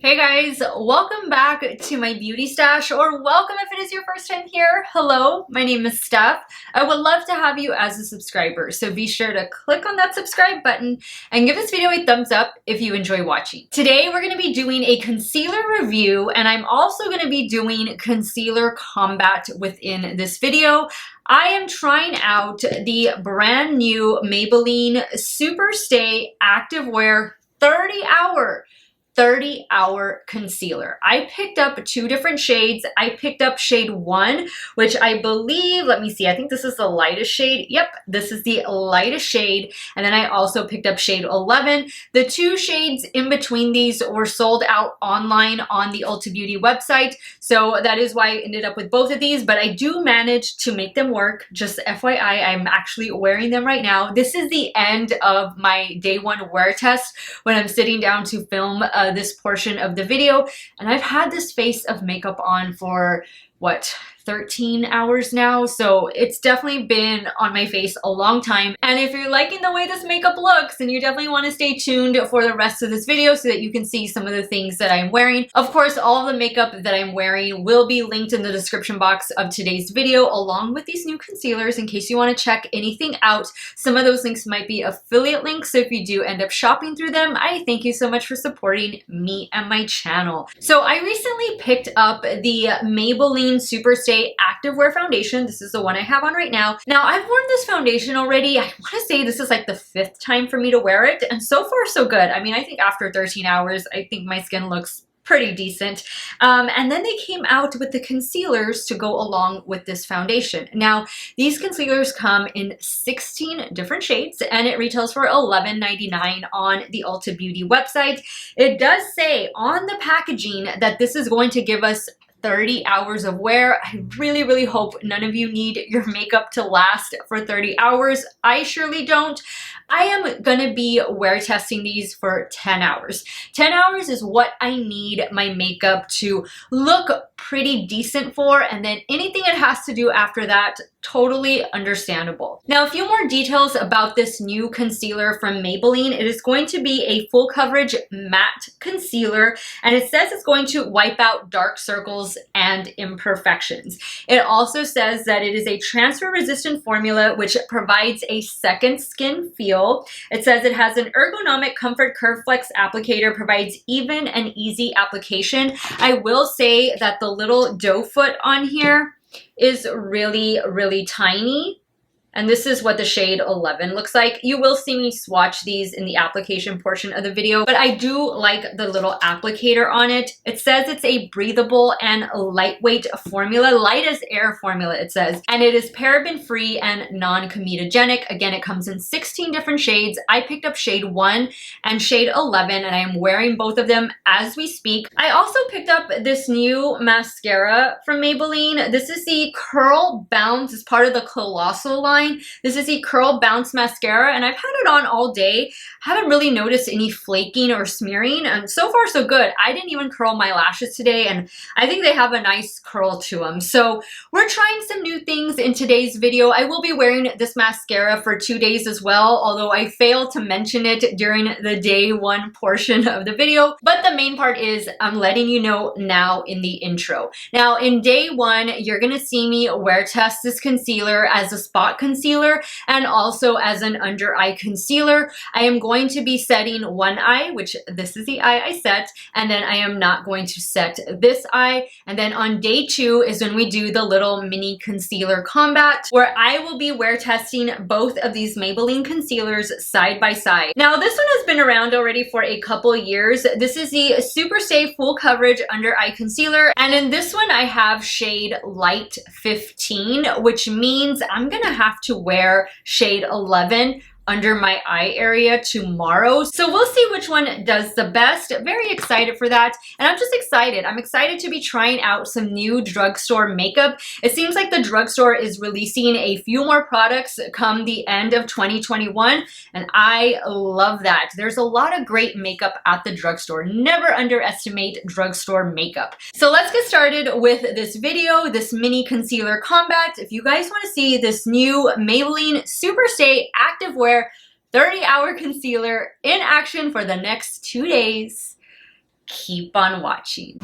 Hey guys, welcome back to my beauty stash, or welcome if it is your first time here. Hello, my name is Steff. I would love to have you as a subscriber, so be sure to click on that subscribe button and give this video a thumbs up if you enjoy watching. Today we're going to be doing a concealer review, and I'm also going to be doing concealer combat within this video. I am trying out the brand new Maybelline Superstay Activewear 30-hour concealer. I picked up two different shades. I picked up shade 1, which I believe, let me see, I think this is the lightest shade. Yep, this is the lightest shade. And then I also picked up shade 11. The two shades in between these were sold out online on the Ulta Beauty website. So that is why I ended up with both of these, but I do manage to make them work. Just FYI, I'm actually wearing them right now. This is the end of my day 1 wear test when I'm sitting down to film this portion of the video, and I've had this face of makeup on for what, 13 hours now, so it's definitely been on my face a long time. And if you're liking the way this makeup looks, then you definitely want to stay tuned for the rest of this video so that you can see some of the things that I'm wearing. Of course, all of the makeup that I'm wearing will be linked in the description box of today's video, along with these new concealers in case you want to check anything out. Some of those links might be affiliate links, so if you do end up shopping through them, I thank you so much for supporting me and my channel. So I recently picked up the Maybelline Superstay Activewear foundation. This is the one I have on right now. Now, I've worn this foundation already. I want to say this is like the 5th time for me to wear it, and so far so good. I mean, I think after 13 hours, I think my skin looks pretty decent. And then they came out with the concealers to go along with this foundation. Now, these concealers come in 16 different shades, and it retails for $11.99 on the Ulta Beauty website. It does say on the packaging that this is going to give us 30 hours of wear. I really hope none of you need your makeup to last for 30 hours. I surely don't. I am gonna be wear testing these for 10 hours. 10 hours is what I need my makeup to look pretty decent for, and then anything it has to do after that, totally understandable. Now, a few more details about this new concealer from Maybelline. It is going to be a full coverage matte concealer, and it says it's going to wipe out dark circles and imperfections. It also says that it is a transfer resistant formula which provides a second skin feel. It says it has an ergonomic comfort curve flex applicator, provides even and easy application. I will say that the little doe foot on here is really tiny. And this is what the shade 11 looks like. You will see me swatch these in the application portion of the video, but I do like the little applicator on it. It says it's a breathable and lightweight formula, light as air formula, it says. And it is paraben free and non-comedogenic. Again, it comes in 16 different shades. I picked up shade 1 and shade 11, and I am wearing both of them as we speak. I also picked up this new mascara from Maybelline. This is the Curl Bounce. It's part of the Colossal line. This is the Curl Bounce Mascara, and I've had it on all day. Haven't really noticed any flaking or smearing, and so far so good. I didn't even curl my lashes today, and I think they have a nice curl to them. So we're trying some new things in today's video. I will be wearing this mascara for 2 days as well, although I failed to mention it during the day 1 portion of the video. But the main part is I'm letting you know now in the intro. Now, in day 1, you're gonna see me wear test this concealer as a spot concealer and also as an under eye concealer. I am going to be setting one eye, which this is the eye I set, and then I am not going to set this eye. And then on day 2 is when we do the little mini concealer combat, where I will be wear testing both of these Maybelline concealers side by side. Now, this one has been around already for a couple years. This is the Superstay Full Coverage Under Eye Concealer, and in this one I have shade Light 15, which means I'm gonna have to wear shade 11 under my eye area tomorrow. So we'll see which one does the best. Very excited for that. And I'm just excited. I'm excited to be trying out some new drugstore makeup. It seems like the drugstore is releasing a few more products come the end of 2021. And I love that. There's a lot of great makeup at the drugstore. Never underestimate drugstore makeup. So let's get started with this video, this mini concealer combat. If you guys want to see this new Maybelline Superstay Activewear 30-hour concealer in action for the next 2 days, Keep on watching.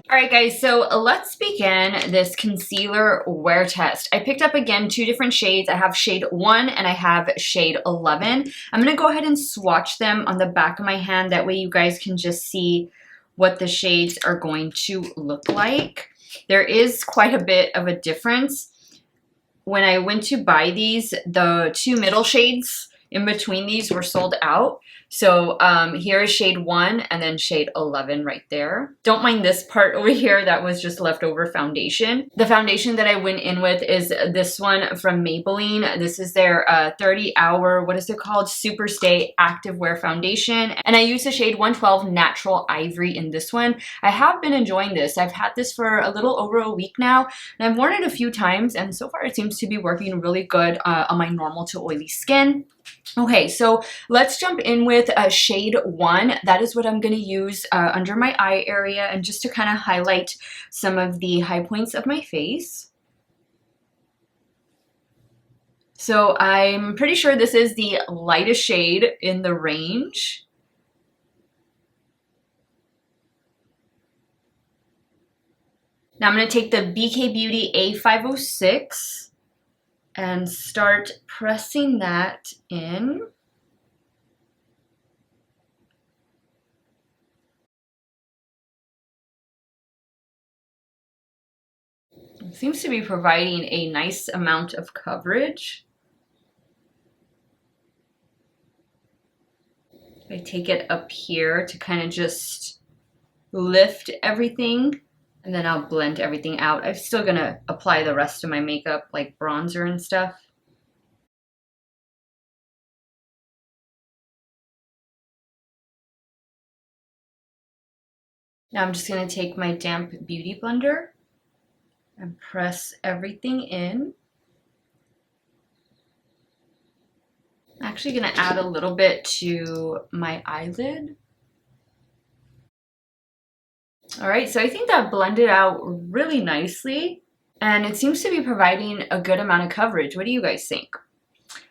Alright guys, so let's begin this concealer wear test. I picked up again 2 different shades. I have shade 1 and I have shade 11. I'm going to go ahead and swatch them on the back of my hand. That way you guys can just see what the shades are going to look like. There is quite a bit of a difference. When I went to buy these, the 2 middle shades in between these were sold out. So here is shade 1 and then shade 11 right there. Don't mind this part over here. That was just leftover foundation. The foundation that I went in with is this one from Maybelline. This is their 30-hour, what is it called? Super Stay Active Wear Foundation. And I used the shade 112 Natural Ivory in this one. I have been enjoying this. I've had this for a little over a week now. And I've worn it a few times. And so far it seems to be working really good on my normal to oily skin. Okay, so let's jump in with shade 1. That is what I'm going to use under my eye area and just to kind of highlight some of the high points of my face. So I'm pretty sure this is the lightest shade in the range. Now I'm going to take the BK Beauty A506 and start pressing that in. It seems to be providing a nice amount of coverage. I take it up here to kind of just lift everything. And then I'll blend everything out. I'm still gonna apply the rest of my makeup, like bronzer and stuff. Now I'm just gonna take my damp beauty blender and press everything in. I'm actually gonna add a little bit to my eyelid. All right, so I think that blended out really nicely and it seems to be providing a good amount of coverage. What do you guys think?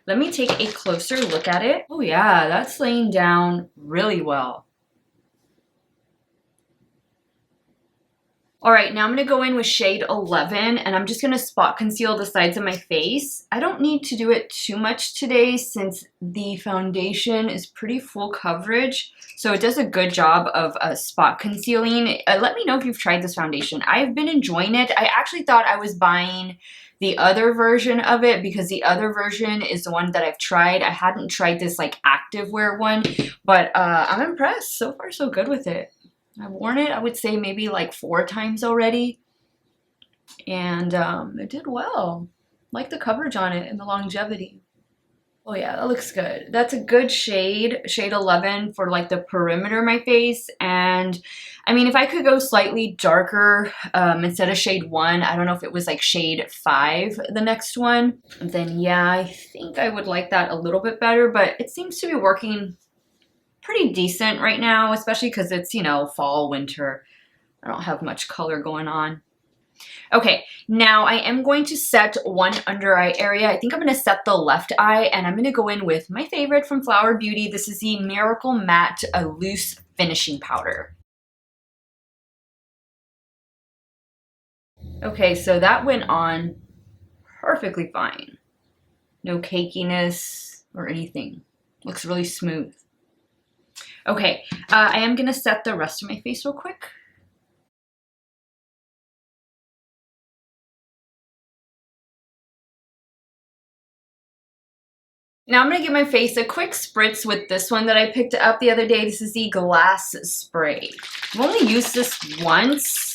Let me take a closer look at it. Oh yeah, that's laying down really well. All right, now I'm gonna go in with shade 11 and I'm just gonna spot conceal the sides of my face. I don't need to do it too much today since the foundation is pretty full coverage. So it does a good job of spot concealing. Let me know if you've tried this foundation. I've been enjoying it. I actually thought I was buying the other version of it because the other version is the one that I've tried. I hadn't tried this like activewear one, but I'm impressed. So far so good with it. I've worn it, I would say maybe like 4 times already, and it did well. Like the coverage on it and the longevity. Oh yeah, that looks good. That's a good shade, shade 11 for like the perimeter of my face. And I mean, if I could go slightly darker instead of shade 1, I don't know if it was like shade 5, the next one, then yeah, I think I would like that a little bit better, but it seems to be working pretty decent right now, especially because it's, you know, fall, winter. I don't have much color going on. Okay, now I am going to set one under eye area. I think I'm going to set the left eye and I'm going to go in with my favorite from Flower Beauty. This is the Miracle Matte Loose Finishing Powder. Okay, so that went on perfectly fine. No cakiness or anything. Looks really smooth. Okay, I am gonna set the rest of my face real quick. Now I'm gonna give my face a quick spritz with this one that I picked up the other day. This is the Glass Spray. I've only used this once.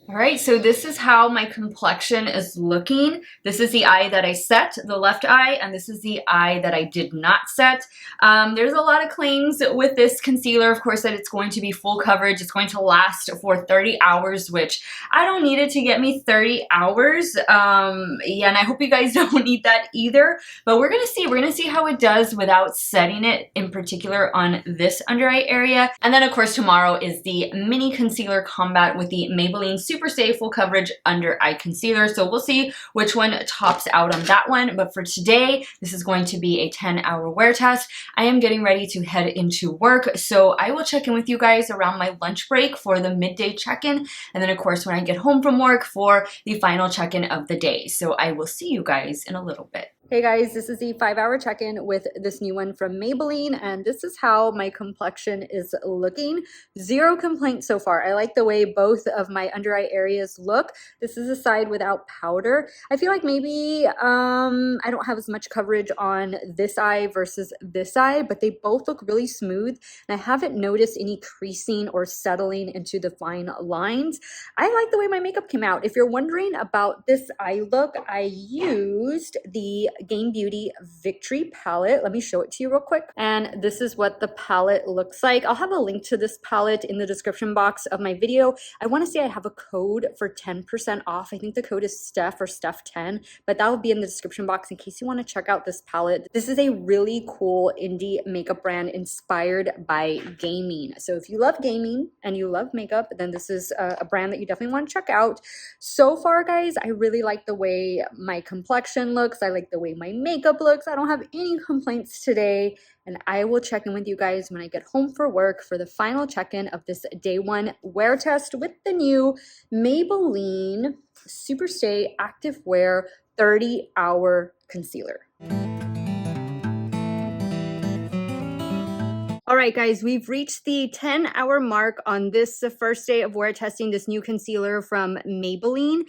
All right, so this is how my complexion is looking. This is the eye that I set, the left eye, and this is the eye that I did not set. There's a lot of claims with this concealer, of course, that it's going to be full coverage. It's going to last for 30 hours, which I don't need it to get me 30 hours. Yeah, and I hope you guys don't need that either. But we're gonna see how it does without setting it in particular on this under eye area. And then of course tomorrow is the mini concealer combat with the Maybelline Super Superstay Full Coverage Under Eye Concealer. So we'll see which one tops out on that one. But for today, this is going to be a 10-hour wear test. I am getting ready to head into work, so I will check in with you guys around my lunch break for the midday check-in, and then of course when I get home from work for the final check-in of the day. So I will see you guys in a little bit. Hey guys, this is the 5-hour check-in with this new one from Maybelline, and this is how my complexion is looking. Zero complaints so far. I like the way both of my under eye areas look. This is a side without powder. I feel like maybe I don't have as much coverage on this eye versus this eye, but they both look really smooth, and I haven't noticed any creasing or settling into the fine lines. I like the way my makeup came out. If you're wondering about this eye look, I used the Game Beauty Victory palette. Let me show it to you real quick. And this is what the palette looks like. I'll have a link to this palette in the description box of my video. I want to say I have a code for 10% off. I think the code is Steff or Steff10, but that will be in the description box in case you want to check out this palette. This is a really cool indie makeup brand inspired by gaming. So if you love gaming and you love makeup, then this is a brand that you definitely want to check out. So far, guys, I really like the way my complexion looks. I like the way my makeup looks. I don't have any complaints today, and I will check in with you guys when I get home for work for the final check-in of this day 1 wear test with the new Maybelline Superstay Active Wear 30-hour concealer. All right, guys, we've reached the 10-hour mark on this first day of wear testing this new concealer from Maybelline.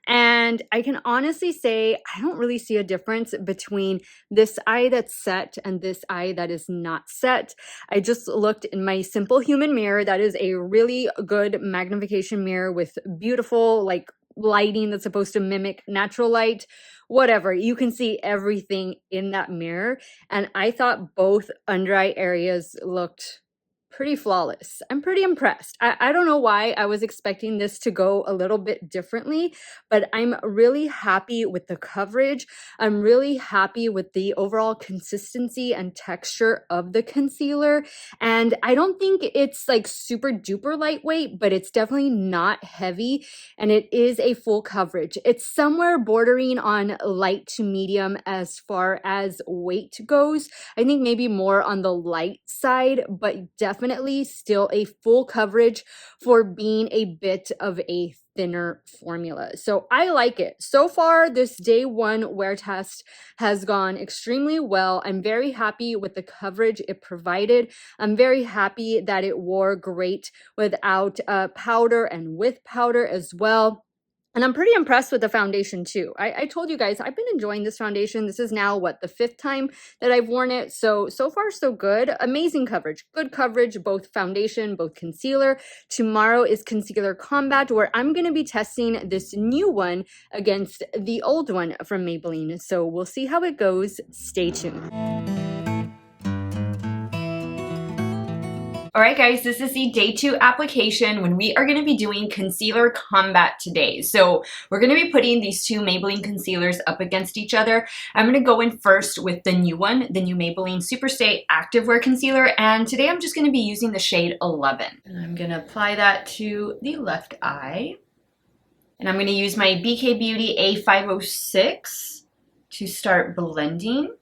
And I can honestly say I don't really see a difference between this eye that's set and this eye that is not set. I just looked in my Simple Human mirror. That is a really good magnification mirror with beautiful, like, lighting that's supposed to mimic natural light. Whatever, you can see everything in that mirror, and I thought both under eye areas looked pretty flawless. I'm pretty impressed. I don't know why I was expecting this to go a little bit differently, but I'm really happy with the coverage. I'm really happy with the overall consistency and texture of the concealer. And I don't think it's like super duper lightweight, but it's definitely not heavy, and it is a full coverage. It's somewhere bordering on light to medium as far as weight goes. I think maybe more on the light side, but definitely still a full coverage for being a bit of a thinner formula. So I like it. So far, this day 1 wear test has gone extremely well. I'm very happy with the coverage it provided. I'm very happy that it wore great without powder and with powder as well. And I'm pretty impressed with the foundation too. I told you guys, I've been enjoying this foundation. This is now, what, the 5th time that I've worn it. So far, so good. Amazing coverage. Good coverage, both foundation, both concealer. Tomorrow is Concealer Combat, where I'm going to be testing this new one against the old one from Maybelline. So we'll see how it goes. Stay tuned. All right, guys, this is the day 2 application when we are going to be doing Concealer Combat today. So we're going to be putting these two Maybelline concealers up against each other. I'm going to go in first with the new one, the new Maybelline Superstay Activewear Concealer. And today I'm just going to be using the shade 11. And I'm going to apply that to the left eye. And I'm going to use my BK Beauty A506 to start blending.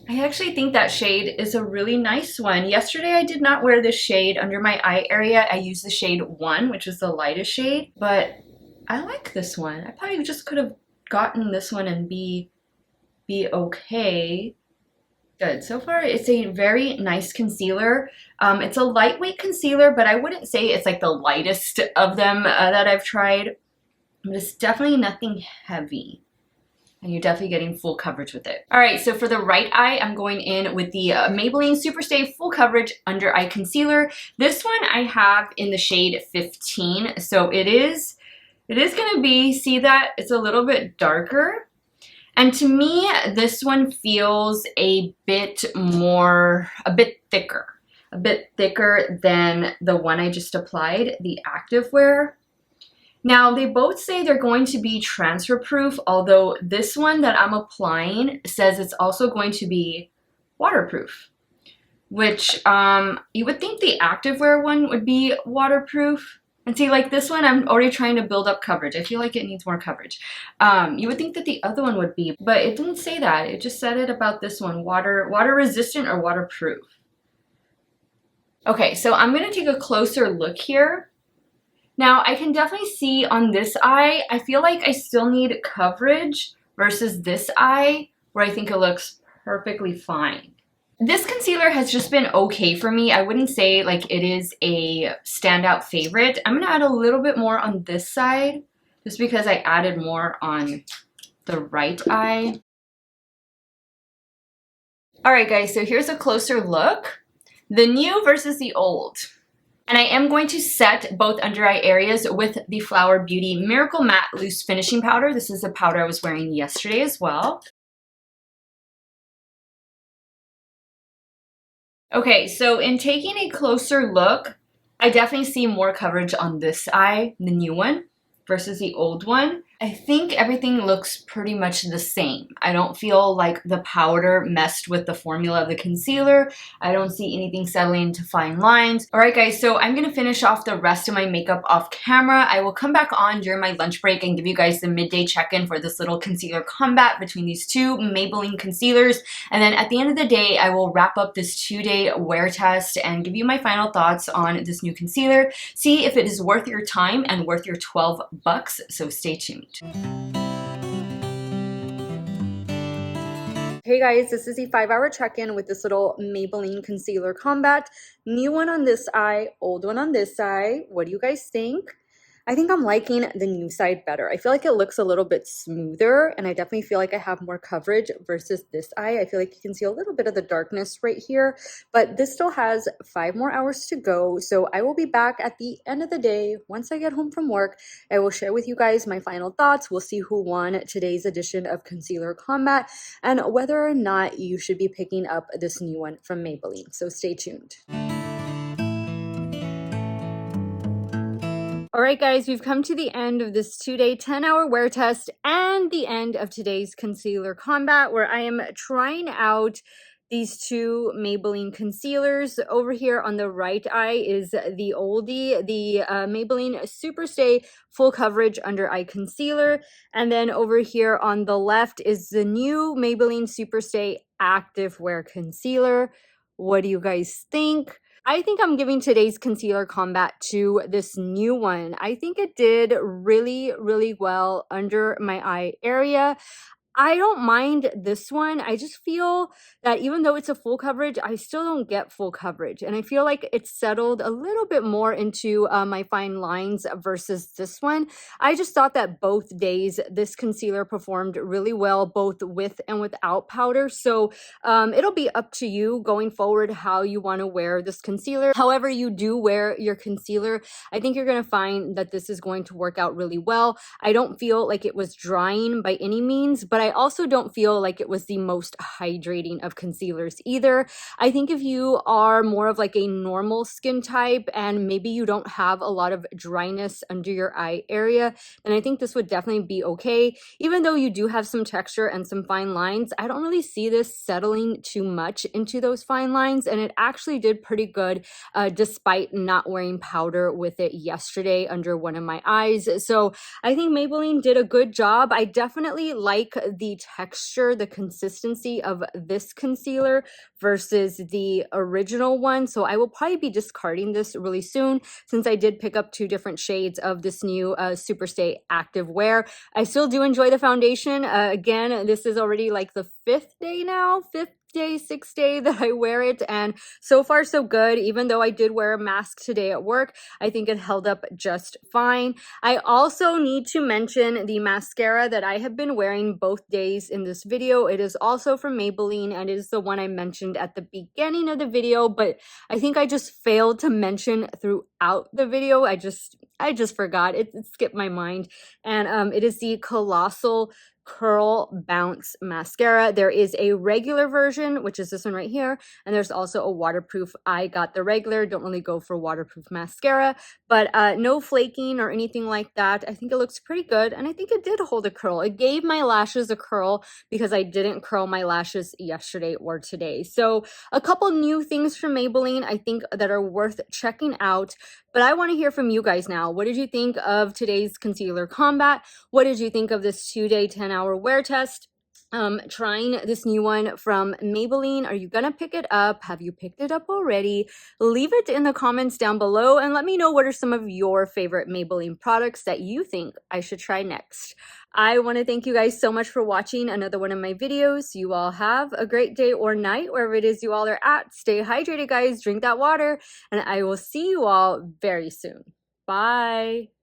I actually think that shade is a really nice one. Yesterday I did not wear this shade under my eye area. I used the shade 1, which is the lightest shade, but I like this one. I probably just could have gotten this one and be okay. Good. So far it's a very nice concealer. It's a lightweight concealer, but I wouldn't say it's like the lightest of them that I've tried. But it's definitely nothing heavy. And you're definitely getting full coverage with it. All right, so for the right eye, I'm going in with the Maybelline Superstay Full Coverage Under Eye Concealer. This one I have in the shade 15, so it is gonna be, see that? It's a little bit darker. And to me, this one feels a bit thicker than the one I just applied, the Activewear. Now, they both say they're going to be transfer proof, although this one that I'm applying says it's also going to be waterproof. which you would think the activewear one would be waterproof. And see, like this one, I'm already trying to build up coverage. I feel like it needs more coverage. You would think that the other one would be, but it didn't say that. It just said it about this one, water resistant or waterproof. Okay, so I'm gonna take a closer look here. Now, I can definitely see on this eye, I feel like I still need coverage versus this eye, where I think it looks perfectly fine. This concealer has just been okay for me. I wouldn't say like it is a standout favorite. I'm gonna add a little bit more on this side, just because I added more on the right eye. All right, guys, so here's a closer look. The new versus the old. And I am going to set both under eye areas with the Flower Beauty Miracle Matte Loose Finishing Powder. This is the powder I was wearing yesterday as well. Okay, so in taking a closer look, I definitely see more coverage on this eye, the new one, versus the old one. I think everything looks pretty much the same. I don't feel like the powder messed with the formula of the concealer. I don't see anything settling into fine lines. All right, guys, so I'm gonna finish off the rest of my makeup off camera. I will come back on during my lunch break and give you guys the midday check-in for this little concealer combat between these two Maybelline concealers. And then at the end of the day, I will wrap up this 2-day wear test and give you my final thoughts on this new concealer. See if it is worth your time and worth your 12 bucks, so stay tuned. Hey guys, this is the 5-hour check-in with this little Maybelline Concealer Combat. New one on this eye, old one on this eye. What do you guys think? I think I'm liking the new side better. I feel like it looks a little bit smoother, and I definitely feel like I have more coverage versus this eye. I feel like you can see a little bit of the darkness right here, but this still has 5 more hours to go. So I will be back at the end of the day. Once I get home from work, I will share with you guys my final thoughts. We'll see who won today's edition of Concealer Combat and whether or not you should be picking up this new one from Maybelline. So stay tuned. All right, guys, we've come to the end of this 2-day, 10-hour wear test and the end of today's concealer combat, where I am trying out these two Maybelline concealers. Over here on the right eye is the oldie, the Maybelline Superstay Full Coverage Under Eye Concealer. And then over here on the left is the new Maybelline Superstay Active Wear Concealer. What do you guys think? I think I'm giving today's concealer combat to this new one. I think it did really, really well under my eye area. I don't mind this one. I just feel that even though it's a full coverage, I still don't get full coverage. And I feel like it's settled a little bit more into my fine lines versus this one. I just thought that both days this concealer performed really well, both with and without powder. So it'll be up to you going forward how you want to wear this concealer. However you do wear your concealer, I think you're going to find that this is going to work out really well. I don't feel like it was drying by any means, but I also don't feel like it was the most hydrating of concealers either. I think if you are more of like a normal skin type and maybe you don't have a lot of dryness under your eye area, then I think this would definitely be okay. Even though you do have some texture and some fine lines, I don't really see this settling too much into those fine lines, and it actually did pretty good despite not wearing powder with it yesterday under one of my eyes. So I think Maybelline did a good job. I definitely like the texture, the consistency of this concealer versus the original one. So I will probably be discarding this really soon since I did pick up 2 different shades of this new Superstay Active Wear. I still do enjoy the foundation. Again, this is already like the 5th day now, 6th day that I wear it, and so far so good. Even though I did wear a mask today at work, I think it held up just fine. I also need to mention the mascara that I have been wearing both days in this video. It is also from Maybelline, and it is the one I mentioned at the beginning of the video, but I think I just failed to mention throughout the video. I just forgot. It skipped my mind. And it is the Colossal Curl Bounce Mascara. There is a regular version, which is this one right here, and there's also a waterproof. I got the regular, don't really go for waterproof mascara, but no flaking or anything like that. I think it looks pretty good, and I think it did hold a curl. It gave my lashes a curl because I didn't curl my lashes yesterday or today. So a couple new things from Maybelline I think that are worth checking out, but I want to hear from you guys now. What did you think of today's concealer combat? What did you think of this 2-day 10-hour wear test? Trying this new one from Maybelline. Are you gonna pick it up? Have you picked it up already? Leave it in the comments down below and let me know what are some of your favorite Maybelline products that you think I should try next. I want to thank you guys so much for watching another one of my videos. You all have a great day or night wherever it is you all are at. Stay hydrated, guys. Drink that water, and I will see you all very soon. Bye.